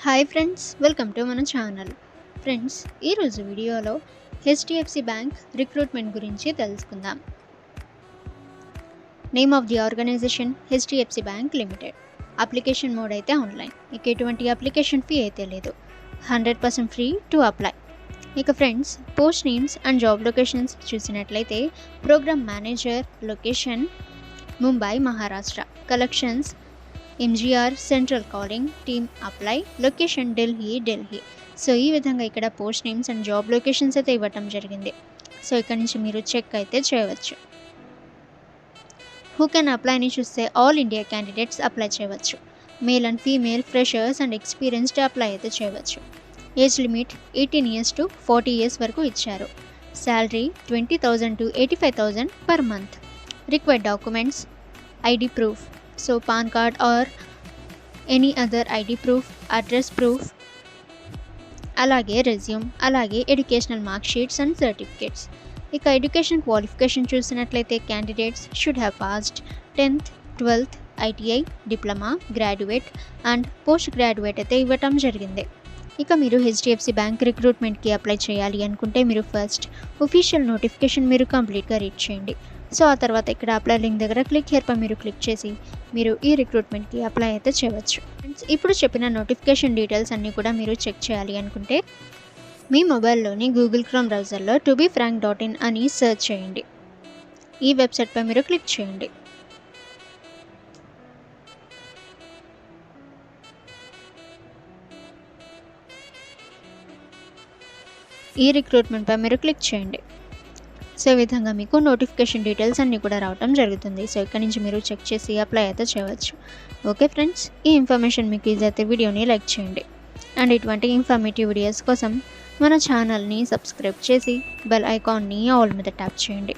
Hi friends, welcome to మన channel. Friends, ఈరోజు వీడియోలో హెచ్డిఎఫ్సి బ్యాంక్ రిక్రూట్మెంట్ గురించి తెలుసుకుందాం. Name of the organisation HDFC bank limited. Application mode అయితే ఆన్లైన్, ఇక ఎటువంటి అప్లికేషన్ ఫీ అయితే లేదు. 100% ఫ్రీ టు అప్లై. ఇక friends, post names and job locations చూసినట్లయితే programme manager location Mumbai Maharashtra, collections MGR central calling team apply, location Delhi. So ఈ విధంగా ఇక్కడ post names and job locations అయితే ఇవ్వటం జరిగింది. సో ఇక్కడ నుంచి మీరు చెక్ అయితే చేయవచ్చు. హూ కెన్ అప్లైని చూస్తే ఆల్ ఇండియా క్యాండిడేట్స్ అప్లై చేయవచ్చు. Male and female, freshers and experienced apply అయితే చేయవచ్చు. Age limit 18 years to 40 years వరకు ఇచ్చారు. Salary 20,000 to 85,000 per month. Required documents ID proof, so pan card or any other ID proof, address proof, అలాగే resume, అలాగే educational mark sheets and certificates. ఇక education qualification చూసినట్లయితే candidates should have passed 10th, 12th, ITI, diploma, graduate and post graduate అయితే ఇవ్వటం జరిగింది. ఇక మీరు HDFC bank రిక్రూట్మెంట్కి apply చేయాలి అనుకుంటే మీరు ఫస్ట్ ఒఫీషియల్ నోటిఫికేషన్ మీరు కంప్లీట్గా రీడ్ చేయండి. సో ఆ తర్వాత ఇక్కడ అప్లై లింక్ దగ్గర క్లిక్ హియర్ పై మీరు క్లిక్ చేసి మీరు ఈ రిక్రూట్మెంట్కి అప్లై అయితే చేయవచ్చు. ఫ్రెండ్స్, ఇప్పుడు చెప్పిన నోటిఫికేషన్ డీటెయిల్స్ అన్నీ కూడా మీరు చెక్ చేయాలి అనుకుంటే మీ మొబైల్లోని గూగుల్ క్రోమ్ బ్రౌజర్లో tobefrank.in అని సెర్చ్ చేయండి. ఈ వెబ్సైట్పై మీరు క్లిక్ చేయండి. ఈ రిక్రూట్మెంట్పై మీరు క్లిక్ చేయండి. సో ఈ విధంగా మీకు నోటిఫికేషన్ డీటెయిల్స్ అన్నీ కూడా రావడం జరుగుతుంది. సో ఇక్కడ నుంచి మీరు చెక్ చేసి అప్లై అయితే చేయవచ్చు. ఓకే ఫ్రెండ్స్, ఈ ఇన్ఫర్మేషన్ మీకు ఈజీ అయితే వీడియోని లైక్ చేయండి. అండ్ ఇటువంటి ఇన్ఫర్మేటివ్ వీడియోస్ కోసం మన ఛానల్ని సబ్స్క్రైబ్ చేసి బెల్ ఐకాన్ని ఆల్ మీద ట్యాప్ చేయండి.